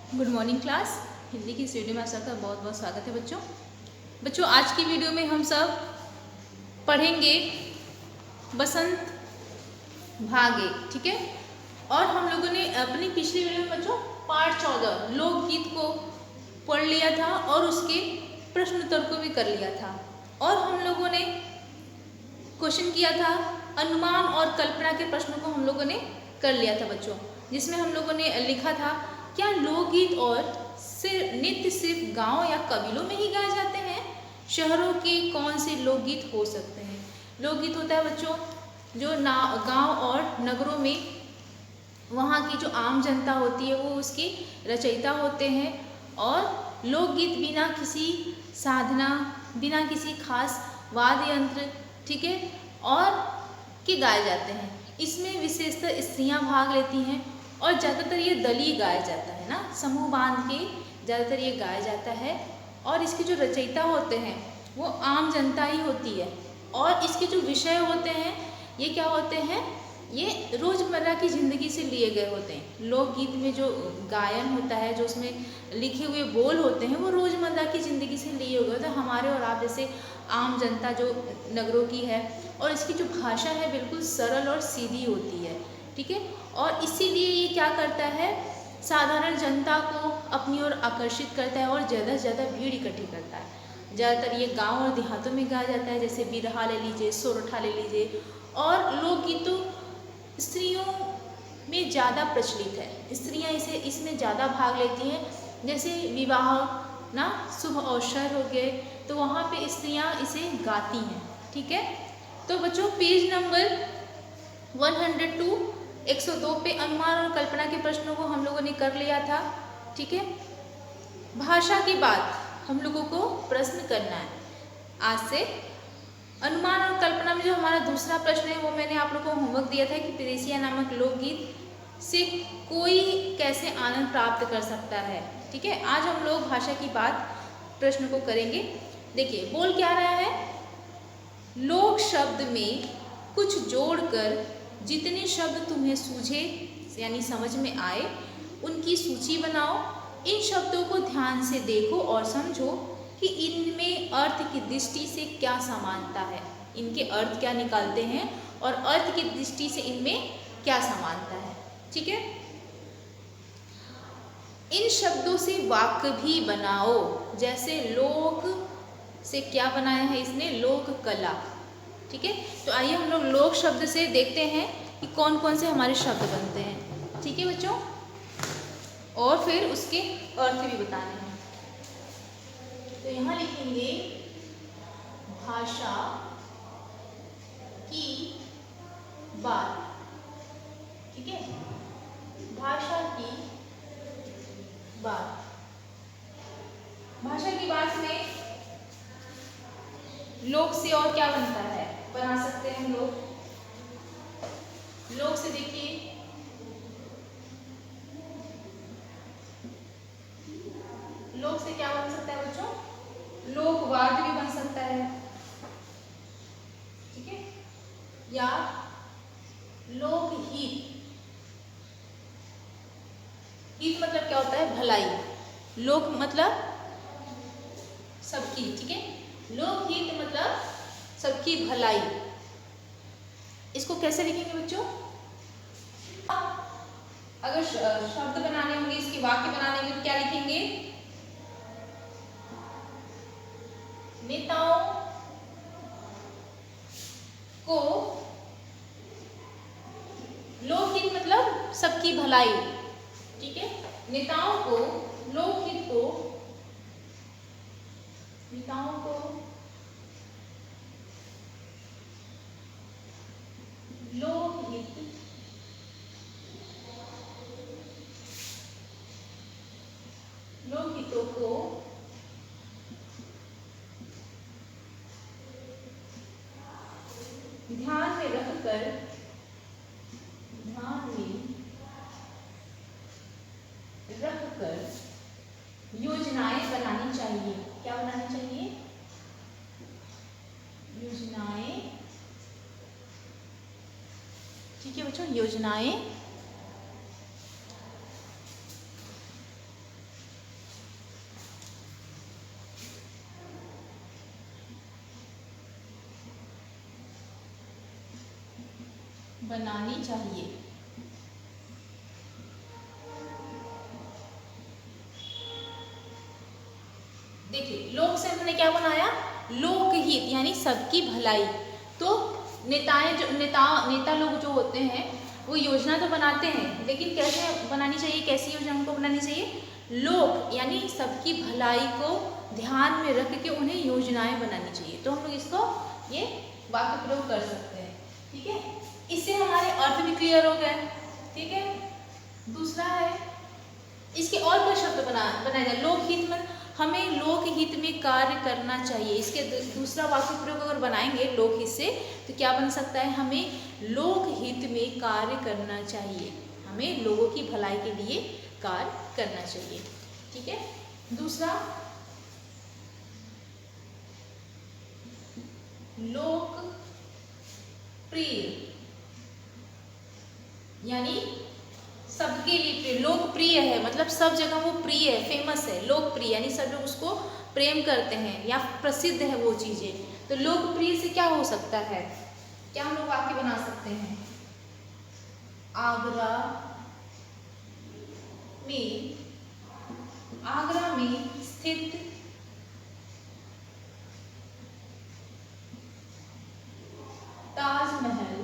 Good morning class. Hindi की इस video में आप सबका बहुत बहुत स्वागत है बच्चों। आज की वीडियो में हम सब पढ़ेंगे बसंत भाग 1, ठीक है। और हम लोगों ने अपनी पिछली वीडियो में बच्चों पाठ 14 लोकगीत को पढ़ लिया था और उसके प्रश्न उत्तर को भी कर लिया था। और हम लोगों ने क्वेश्चन किया था, अनुमान और कल्पना के प्रश्नों को हम लोगों ने कर लिया था बच्चों, जिसमें हम लोगों ने लिखा था क्या लोकगीत और नृत्य सिर्फ गांव या कबीलों में ही गाए जाते हैं? शहरों के कौन से लोकगीत हो सकते हैं? लोकगीत होता है बच्चों जो गांव और नगरों में वहाँ की जो आम जनता होती है वो उसकी रचयिता होते हैं। और लोकगीत बिना किसी साधना, बिना किसी खास वाद्य यंत्र, ठीक है, और के गाए जाते हैं। इसमें विशेषतर स्त्रियां भाग लेती हैं और ज़्यादातर ये दलीय गाया जाता है ना, समूह बांध के ज़्यादातर ये गाया जाता है। और इसके जो रचयिता होते हैं वो आम जनता ही होती है। और इसके जो विषय होते हैं ये क्या होते हैं, ये रोज़मर्रा की ज़िंदगी से लिए गए होते हैं। लोकगीत में जो गायन होता है, जो उसमें लिखे हुए बोल होते हैं वो रोज़मर्रा की ज़िंदगी से लिए हुए होते हैं, हमारे और आप जैसे आम जनता जो नगरों की है। और इसकी जो भाषा है बिल्कुल सरल और सीधी होती है, ठीक है। और इसीलिए ये क्या करता है, साधारण जनता को अपनी ओर आकर्षित करता है और ज़्यादा से ज़्यादा भीड़ इकट्ठी करता है। ज़्यादातर ये गांव और देहातों में गाया जाता है, जैसे बिरहा ले लीजिए, सोरठा ले लीजिए। और लोकगीतों स्त्रियों में ज़्यादा प्रचलित है, स्त्रियां इसमें ज़्यादा भाग लेती हैं। जैसे विवाह ना, शुभ अवसर हो गए तो वहाँ पे स्त्रियां इसे गाती हैं, ठीक है। तो बच्चों पेज नंबर 102 102 पे अनुमान और कल्पना के प्रश्नों को हम लोगों ने कर लिया था, ठीक है। भाषा के बाद हम लोगों को प्रश्न करना है आज से। अनुमान और कल्पना में जो हमारा दूसरा प्रश्न है वो मैंने आप लोगों को होमवर्क दिया था कि पेरिसिया नामक लोकगीत से कोई कैसे आनंद प्राप्त कर सकता है, ठीक है। आज हम लोग भाषा की बात प्रश्न को करेंगे। देखिए बोल क्या रहा है, लोक शब्द में कुछ जोड़कर जितने शब्द तुम्हें सूझे यानी समझ में आए उनकी सूची बनाओ। इन शब्दों को ध्यान से देखो और समझो कि इनमें अर्थ की दृष्टि से क्या समानता है, इनके अर्थ क्या निकालते हैं और अर्थ की दृष्टि से इनमें क्या समानता है, ठीक है। इन शब्दों से वाक्य भी बनाओ, जैसे लोक से क्या बनाया है इसने, लोक कला, ठीक है। तो आइए हम लोग लोक शब्द से देखते हैं कि कौन कौन से हमारे शब्द बनते हैं, ठीक है बच्चों। और फिर उसके अर्थ भी बताने हैं। तो यहाँ लिखेंगे भाषा की बात, ठीक है, भाषा की बात। भाषा की बात में लोक से और क्या बनता है, बना सकते हैं हम लोग। लोक से देखिए लोक से क्या बन सकता है बच्चों, लोकवाद भी बन सकता है, ठीक है, या लोकहित। हित मतलब क्या होता है, भलाई। लोक मतलब सबकी, ठीक है, लोकहित मतलब सबकी भलाई। इसको कैसे लिखेंगे बच्चों, अगर शब्द बनाने होंगे, इसके वाक्य बनाने होंगे तो क्या लिखेंगे, नेताओं को लोकहित मतलब सबकी भलाई, ठीक है। नेताओं को लोकहित को, नेताओं को लोकहित लोकहितों को ध्यान में रखकर योजनाएं बनानी चाहिए। क्या बनानी चाहिए, योजनाएं, ठीक है बच्चों, योजनाएं बनानी चाहिए। देखिए लोक से हमने क्या बनाया, लोकहित यानी सबकी भलाई। तो नेता लोग जो होते हैं वो योजना तो बनाते हैं, लेकिन कैसे बनानी चाहिए, कैसी योजना उनको बनानी चाहिए, लोक यानी सबकी भलाई को ध्यान में रख के उन्हें योजनाएं बनानी चाहिए। तो हम लोग इसको ये वाक्य प्रयोग कर सकते हैं। ठीक है, इससे हमारे अर्थ भी क्लियर हो गए। ठीक है, दूसरा है इसके और क्या शब्द बनाया जाए, लोकहित में हमें लोकहित में कार्य करना चाहिए। इसके दूसरा वाक्य प्रयोग अगर बनाएंगे लोकहित से तो क्या बन सकता है, हमें लोकहित में कार्य करना चाहिए, हमें लोगों की भलाई के लिए कार्य करना चाहिए। ठीक है, दूसरा लोकप्रिय यानी सबके लिए प्रिय, लोकप्रिय है मतलब सब जगह वो प्रिय है, फेमस है। लोकप्रिय यानी सब लोग उसको प्रेम करते हैं या प्रसिद्ध है वो चीजें। तो लोकप्रिय से क्या हो सकता है, क्या हम लोग वाक्य बना सकते हैं, आगरा में स्थित ताजमहल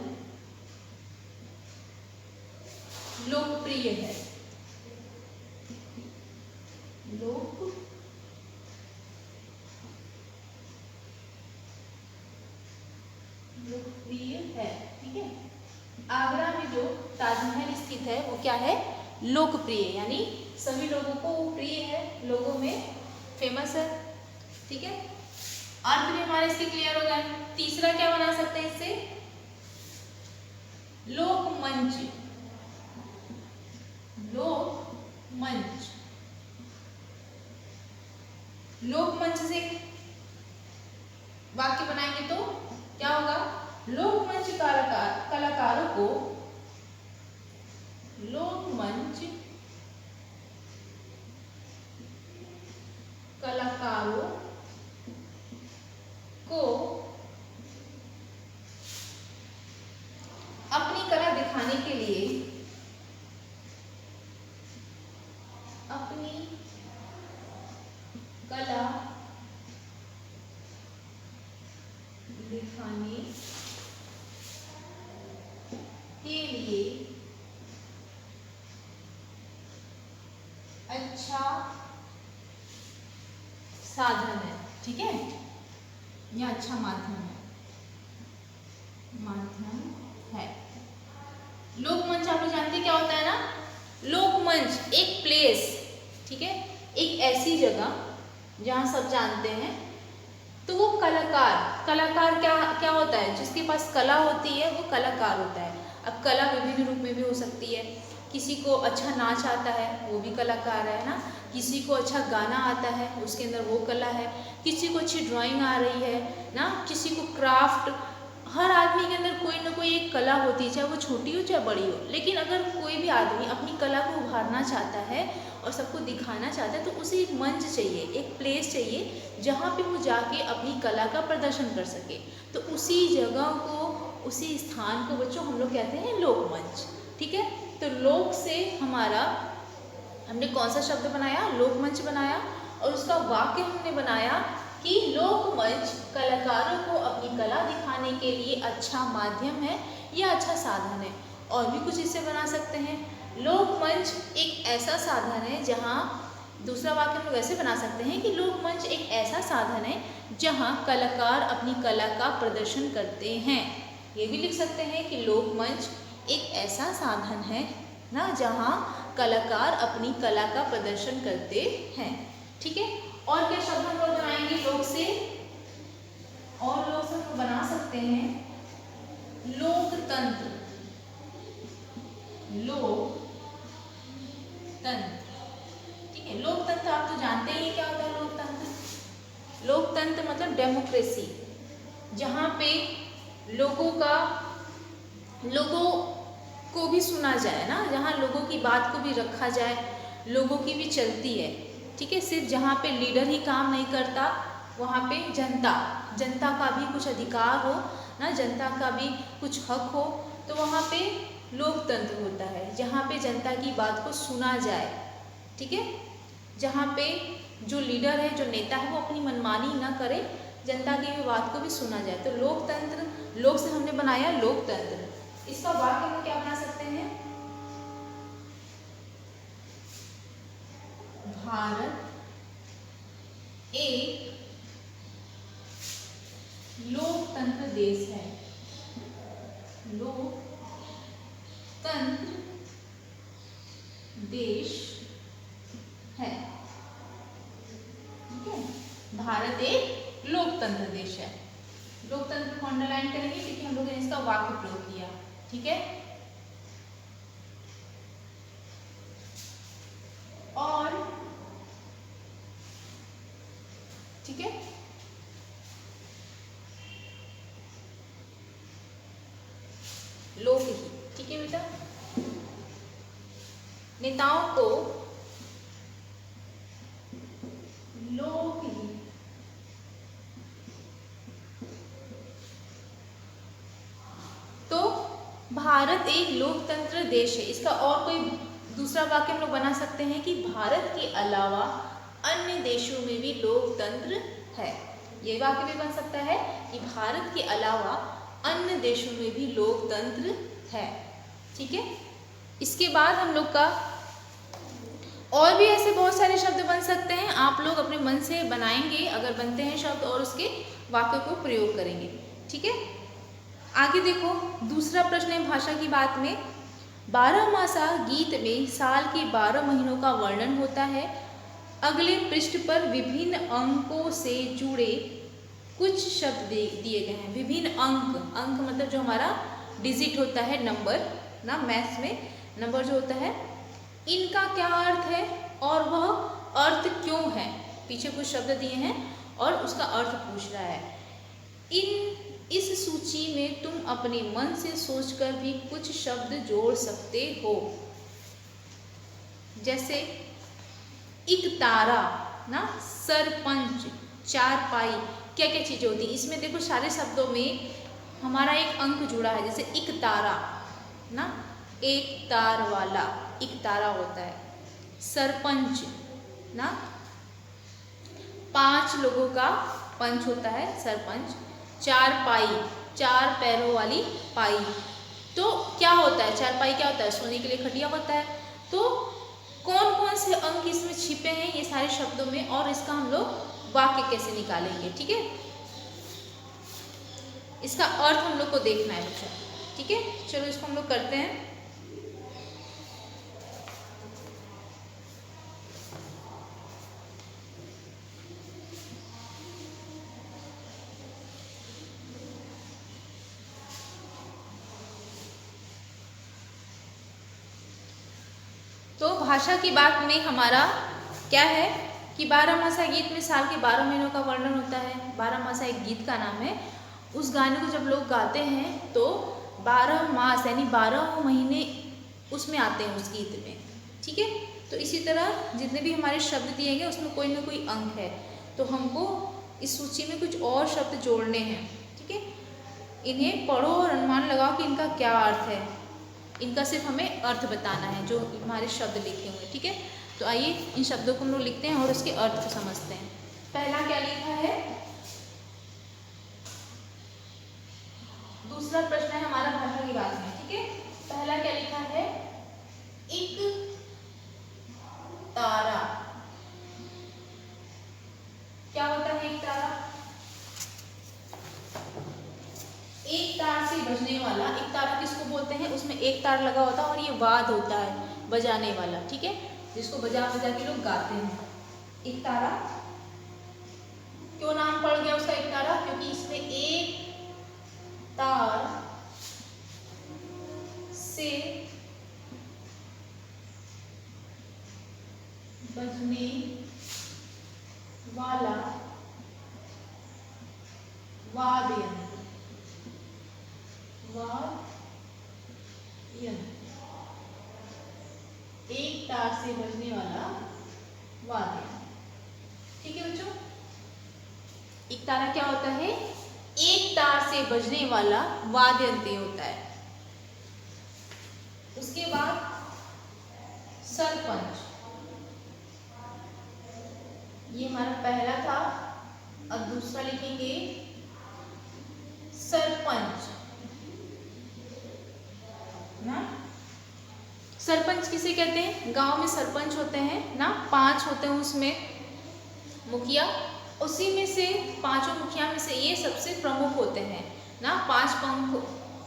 लोकप्रिय है। लोकप्रिय है। ठीक है, आगरा में जो ताजमहल स्थित है वो क्या है, लोकप्रिय यानी सभी लोगों को वो प्रिय है, लोगों में फेमस है। ठीक है, अर्थ भी हमारे इसके क्लियर हो गए। तीसरा क्या बना सकते हैं इससे, लोकमंच। लोकमंच, लोकमंच से वाक्य बनाएंगे तो क्या होगा, लोकमंच कलाकारों को, लोकमंच कलाकारों को अपनी कला दिखाने के लिए, अपनी कला दिखाने के लिए अच्छा साधन है। ठीक है, यह अच्छा माध्यम है। लोकमंच आप लोग जानते हैं क्या होता है ना, लोकमंच एक प्लेस, ठीक है, एक ऐसी जगह जहाँ सब जानते हैं। तो वो कलाकार क्या होता है, जिसके पास कला होती है वो कलाकार होता है। अब कला विभिन्न रूप में भी हो सकती है, किसी को अच्छा नाच आता है वो भी कलाकार है ना, किसी को अच्छा गाना आता है उसके अंदर वो कला है, किसी को अच्छी ड्राइंग आ रही है ना, किसी को क्राफ्ट, हर आदमी के अंदर कोई ना कोई एक कला होती है, चाहे वो छोटी हो चाहे बड़ी हो। लेकिन अगर कोई भी आदमी अपनी कला को उभारना चाहता है और सबको दिखाना चाहता है तो उसे एक मंच चाहिए, एक प्लेस चाहिए जहाँ पे वो जाके अपनी कला का प्रदर्शन कर सके। तो उसी जगह को, उसी स्थान को बच्चों हम लोग कहते हैं लोकमंच। ठीक है, तो लोक से हमारा हमने कौन सा शब्द बनाया, लोकमंच बनाया, और उसका वाक्य हमने बनाया कि लोकमंच कलाकारों को अपनी कला दिखाने के लिए अच्छा माध्यम है या अच्छा साधन है। और भी कुछ इससे बना सकते हैं, लोकमंच एक ऐसा साधन है जहाँ, दूसरा वाक्य हम लोग ऐसे बना सकते हैं कि लोकमंच एक ऐसा साधन है जहाँ कलाकार अपनी कला का प्रदर्शन करते हैं। ये भी लिख सकते हैं कि लोकमंच एक ऐसा साधन है ना जहाँ कलाकार अपनी कला का प्रदर्शन करते हैं। ठीक है, और क्या शब्द हम लोग बनाएंगे लोक से, और लोक से हम बना सकते हैं लोकतंत्र। ठीक है, लोकतंत्र आप तो जानते ही क्या होता है लोकतंत्र। लोकतंत्र मतलब डेमोक्रेसी, जहाँ पे लोगों को भी सुना जाए ना, जहाँ लोगों की बात को भी रखा जाए, लोगों की भी चलती है। ठीक है, सिर्फ जहाँ पे लीडर ही काम नहीं करता, वहाँ पे जनता का भी कुछ अधिकार हो ना, जनता का भी कुछ हक हो, तो वहाँ पे लोकतंत्र होता है, जहाँ पे जनता की बात को सुना जाए, ठीक है, जहाँ पे जो लीडर है, जो नेता है, वो अपनी मनमानी ना करे, जनता की भी बात को भी सुना जाए। तो लोकतंत्र, लोक से हमने बनाया लोकतंत्र। इसका वाक्य में क्या बना सकते हैं? भारत एक लोकतंत्र देश है। लोकतंत्र देश है, ठीक है। भारत एक लोकतंत्र देश है। लोकतंत्र को अंडरलाइन करेंगे क्योंकि हम लोगों ने इसका वाक्य प्रयोग किया, ठीक है। और ठीक है, लोकहित, ठीक है बेटा। नेताओं को लोकहित तो भारत एक लोकतंत्र देश है। इसका और कोई दूसरा वाक्य हम लोग बना सकते हैं कि भारत के अलावा अन्य देशों में भी लोकतंत्र है। ये वाक्य भी बन सकता है कि भारत के अलावा अन्य देशों में भी लोकतंत्र है, ठीक है। इसके बाद हम लोग का और भी ऐसे बहुत सारे शब्द बन सकते हैं। आप लोग अपने मन से बनाएंगे अगर बनते हैं शब्द, और उसके वाक्य को प्रयोग करेंगे, ठीक है। आगे देखो, दूसरा प्रश्न है भाषा की बात में। 12मासा गीत में साल के 12 महीनों का वर्णन होता है। अगले पृष्ठ पर विभिन्न अंकों से जुड़े कुछ शब्द दिए गए हैं। विभिन्न अंक, अंक मतलब जो हमारा डिजिट होता है, नंबर ना, मैथ्स में नंबर जो होता है, इनका क्या अर्थ है और वह अर्थ क्यों है। पीछे कुछ शब्द दिए हैं और उसका अर्थ पूछ रहा है। इस सूची में तुम अपने मन से सोचकर भी कुछ शब्द जोड़ सकते हो, जैसे इकतारा ना, सरपंच, चारपाई, क्या क्या चीजें होती है इसमें। देखो सारे शब्दों में हमारा एक अंक जुड़ा है, जैसे इकतारा ना, एक तार वाला इकतारा होता है। सरपंच ना, 5 लोगों का पंच होता है सरपंच। चारपाई, 4 पैरों वाली पाई। तो क्या होता है, चारपाई क्या होता है? सोने के लिए खटिया होता है। तो कौन कौन से अंक इसमें छिपे हैं ये सारे शब्दों में, और इसका हम लोग वाक्य कैसे निकालेंगे, ठीक है। इसका अर्थ हम लोग को देखना है बच्चों, ठीक है। चलो इसको हम लोग करते हैं। तो भाषा की बात में हमारा क्या है कि 12मासा गीत में साल के 12 महीनों का वर्णन होता है। 12मासा एक गीत का नाम है। उस गाने को जब लोग गाते हैं तो 12 मास यानी 12 महीने उसमें आते हैं उस गीत में, ठीक है। तो इसी तरह जितने भी हमारे शब्द दिए गए उसमें कोई ना कोई अंक है, तो हमको इस सूची में कुछ और शब्द जोड़ने हैं, ठीक है। इन्हें पढ़ो और अनुमान लगाओ कि इनका क्या अर्थ है। इनका सिर्फ हमें अर्थ बताना है जो हमारे शब्द लिखे हुए, ठीक है। तो आइए इन शब्दों को हम लोग लिखते हैं और उसके अर्थ को समझते हैं। पहला क्या लिखा है, दूसरा प्रश्न है हमारा भाषा की बात में, ठीक है। पहला क्या लिखा है, एक तारा। क्या होता है एक तारा? एक तार से बजने वाला, एक तारा किसको बोलते हैं? उसमें एक तार लगा होता है और ये वाद होता है बजाने वाला, ठीक है, जिसको बजा बजा के लोग गाते हैं। एक तारा क्यों नाम पड़ गया उसका एक तारा? क्योंकि इसमें एक तार से बजने वाला वाद्य यंत्र, एक तार से बजने वाला वाद्य, ठीक है बच्चों। एक तारा क्या होता है? एक तार से बजने वाला वाद्य यंत्र होता है। उसके बाद सरपंच, ये हमारा पहला था। अब दूसरा लिखेंगे सरपंच ना। सरपंच किसे कहते हैं? गांव में सरपंच होते हैं ना, 5 होते हैं उसमें मुखिया, उसी में से 5 मुखिया में से ये सबसे प्रमुख होते हैं ना।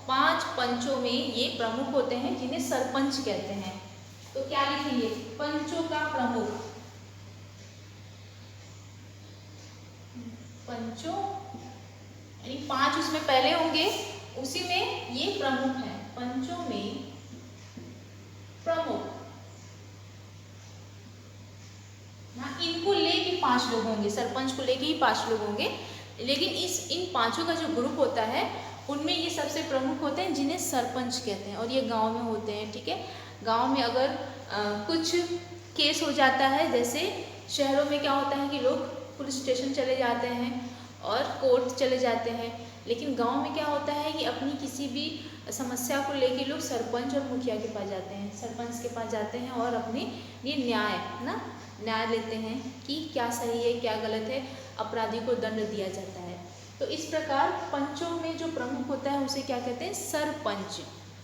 5 पंचों में ये प्रमुख होते हैं जिन्हें सरपंच कहते हैं। तो क्या लिखेंगे? पंचों का प्रमुख, पंचों यानी 5 उसमें पहले होंगे, उसी में ये प्रमुख है, पंचों में प्रमुख ना। इनको लेके 5 लोग होंगे, सरपंच को लेके ही 5 लोग होंगे, लेकिन इन 5 का जो ग्रुप होता है उनमें ये सबसे प्रमुख होते हैं जिन्हें सरपंच कहते हैं, और ये गांव में होते हैं। ठीक है, गांव में अगर कुछ केस हो जाता है, जैसे शहरों में क्या होता है कि लोग पुलिस स्टेशन चले जाते हैं और कोर्ट चले जाते हैं, लेकिन गांव में क्या होता है कि अपनी किसी भी समस्या को लेके लोग सरपंच और मुखिया के पास जाते हैं, सरपंच के पास जाते हैं और अपने ये न्याय लेते हैं कि क्या सही है क्या गलत है, अपराधी को दंड दिया जाता है। तो इस प्रकार पंचों में जो प्रमुख होता है उसे क्या कहते हैं? सरपंच।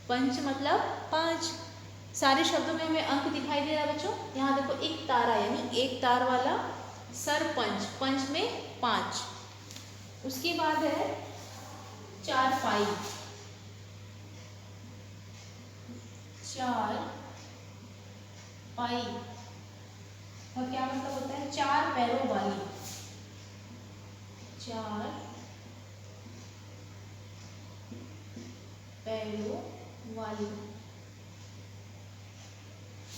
पंच मतलब 5। सारे शब्दों में हमें अंक दिखाई दे रहा है बच्चों। यहाँ देखो एक तारा यानी एक तार वाला सरपंच, पंच में 5। उसके बाद है चारपाई, 4 पाई और क्या मतलब होता है? 4 पैरों वाली, 4 पैरों वाली,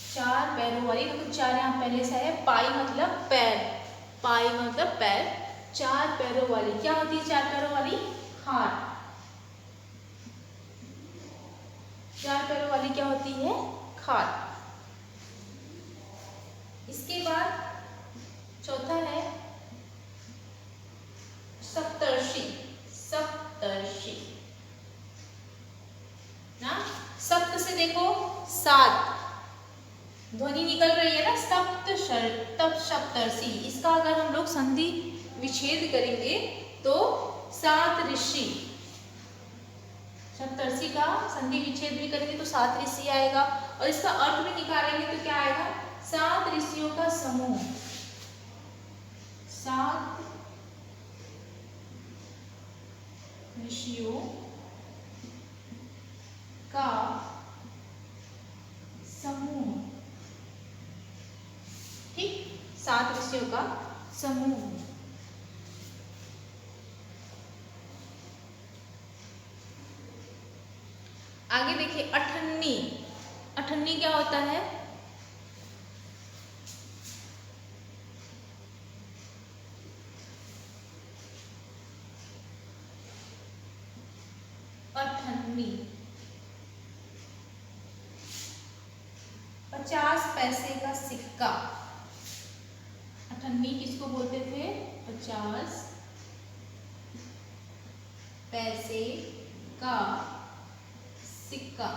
4 पैरों वाली। मतलब 4 यहाँ पहले से है, पाई मतलब पैर, पाई मतलब पैर, 4 पैरों वाली। क्या होती है 4 पैरों वाली? खाट। 4 पैरों वाली क्या होती है? खाट। इसके बाद चौथा है सप्तर्षि, सप्तर्षि ना। सप्त से देखो 7 ध्वनि निकल रही है ना, सप्तर्षि। इसका अगर हम लोग संधि विच्छेद करेंगे तो 7 ऋषि, सप्तर्षि का संधि विच्छेद भी करेंगे तो 7 ऋषि आएगा, और इसका अर्थ भी निकालेंगे तो क्या आएगा? 7 ऋषियों का समूह, 7 ऋषियों का समूह। ठीक, 7 ऋषियों का समूह। आगे देखिए अठन्नी। अठन्नी क्या होता है? अठन्नी 50 पैसे का सिक्का। अठन्नी किसको बोलते थे? 50 पैसे का सिक्का।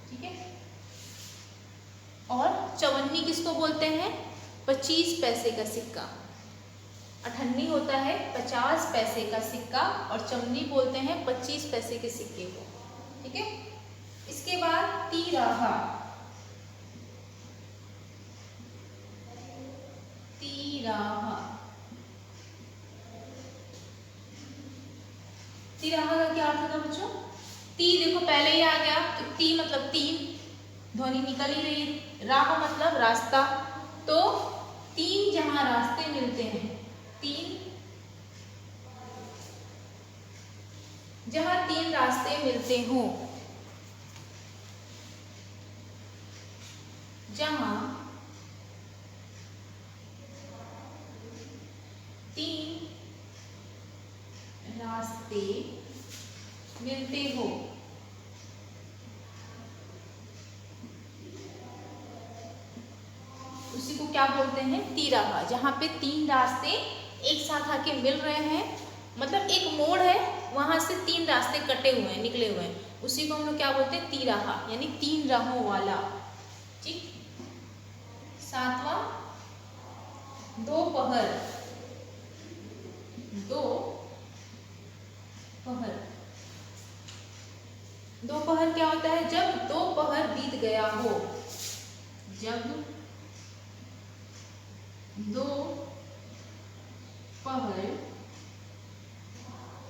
ठीक है, और चवन्नी किसको बोलते हैं? 25 पैसे का सिक्का। अठन्नी होता है 50 पैसे का सिक्का और चवन्नी बोलते हैं 25 पैसे के सिक्के को। ठीक है, इसके बाद तिराहा। तिराहा, तिराहा का क्या अर्थ होता है बच्चों? ती देखो पहले ही आ गया, तो ती मतलब 3, ध्वनि निकल ही रही है। राह मतलब रास्ता, तो 3 जहां रास्ते मिलते हैं, 3 जहां 3 रास्ते मिलते हों, जहां 3 रास्ते मिलते हो, उसी को क्या बोलते हैं? तिराहा। जहां पे 3 रास्ते एक साथ आके मिल रहे हैं मतलब एक मोड़ है, वहां से 3 रास्ते कटे हुए हैं, निकले हुए हैं, उसी को हम लोग क्या बोलते हैं, तिराहा, यानी 3 राहों वाला। ठीक। 7वां दोपहर। दोपहर, दोपहर क्या होता है, जब दोपहर बीत गया हो, जब दोपहर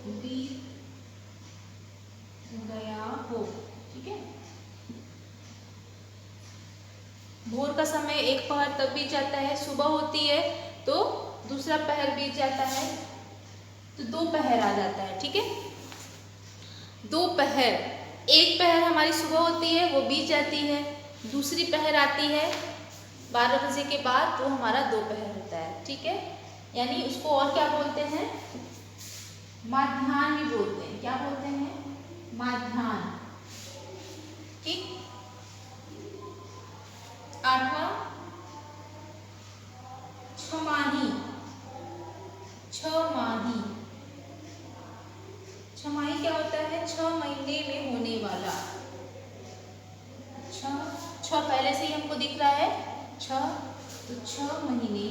बीत गया हो। ठीक है। भोर का समय एक पहर तब बीत जाता है, सुबह होती है तो दूसरा पहर बीत जाता है, तो 2 पहर आ जाता है। ठीक है। 2 पहर, एक पहर हमारी सुबह होती है, वो बीत जाती है, दूसरी पहर आती है 12 बजे के बाद, वो हमारा दोपहर होता है। ठीक है। यानी उसको और क्या बोलते हैं, माध्याह्न भी बोलते हैं। क्या बोलते हैं, माध्याह्न। ठीक। 8वां छमाही। छमाही, छमाही क्या होता है, 6 महीने में होने वाला। 6 पहले से ही हमको दिख रहा है, 6, तो 6 महीने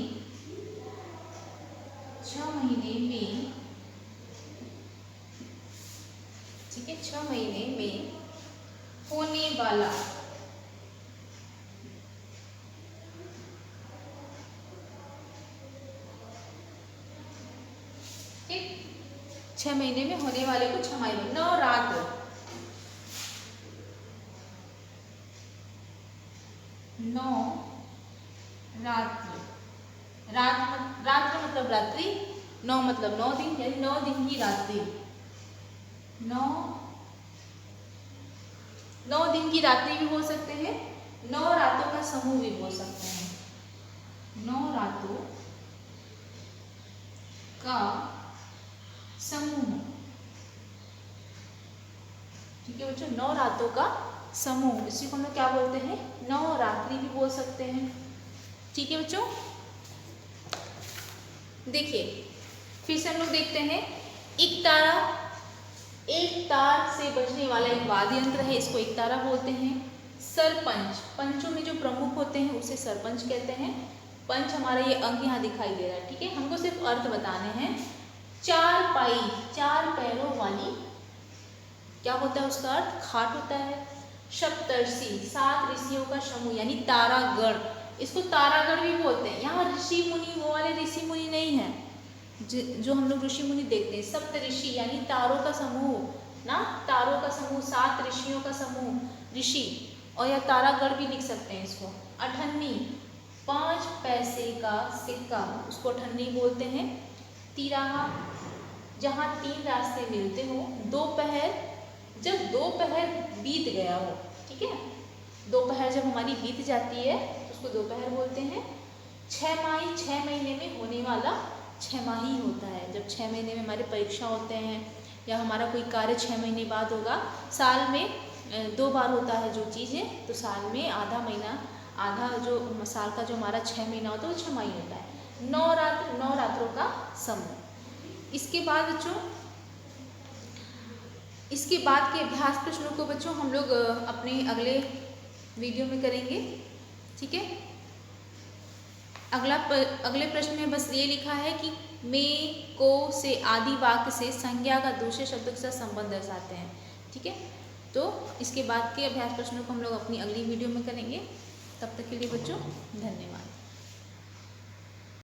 में, ठीक है, 6 महीने में होने वाला। ठीक। 6 महीने में होने वाले को छमाही में। नवरात्र, रात्र मतलब रात्रि, 9 मतलब 9 दिन, यानी 9 दिन की रात्रि। 9 दिन की रात्रि भी बोल सकते हैं, 9 रातों का समूह भी बोल सकते हैं। 9 रातों का समूह। ठीक है बच्चों, 9 रातों का समूह, इसी को हम लोग क्या बोलते हैं, नवरात्रि भी बोल सकते हैं। ठीक है बच्चों। देखिए फिर से हम लोग देखते हैं, एकतारा, एक तार से बजने वाला एक वाद्य यंत्र है, इसको एकतारा बोलते हैं। सरपंच, पंचों में जो प्रमुख होते हैं उसे सरपंच कहते हैं। पंच हमारा ये अंक यहाँ दिखाई दे रहा है। ठीक है। हमको सिर्फ अर्थ बताने हैं। चारपाई, 4 पैरों वाली, क्या होता है उसका अर्थ, खाट होता है। सप्तर्षि, 7 ऋषियों का समूह, यानी तारागण, इसको तारागण भी बोलते हैं। यहाँ ऋषि मुनि वो वाले ऋषि मुनि नहीं है जो हम लोग ऋषि मुनि देखते हैं। सप्त ऋषि यानी तारों का समूह ना, तारों का समूह, 7 ऋषियों का समूह, ऋषि, और या तारागण भी लिख सकते हैं इसको। अठन्नी, 5 पैसे का सिक्का, उसको अठन्नी बोलते हैं। तिराहा, जहाँ 3 रास्ते मिलते हो। दोपहर, जब दोपहर बीत गया हो। ठीक है। दोपहर जब हमारी बीत जाती है तो उसको दोपहर बोलते हैं। 6 माही, 6 महीने में होने वाला छमाही होता है। जब 6 महीने में हमारे परीक्षा होते हैं या हमारा कोई कार्य 6 महीने बाद होगा, साल में 2 बार होता है जो चीज़ है, तो साल में आधा महीना, आधा जो साल का जो हमारा 6 महीना होता है वो छमाही होता है। 9 रात्रों का समूह। इसके बाद बच्चों, इसके बाद के अभ्यास प्रश्नों को बच्चों हम लोग अपने अगले वीडियो में करेंगे। ठीक है। अगले प्रश्न में बस ये लिखा है कि में, को से आदि वाक्य से संज्ञा का दूसरे शब्द के साथ संबंध दर्शाते हैं। ठीक है। तो इसके बाद के अभ्यास प्रश्नों को हम लोग अपनी अगली वीडियो में करेंगे। तब तक के लिए बच्चों धन्यवाद।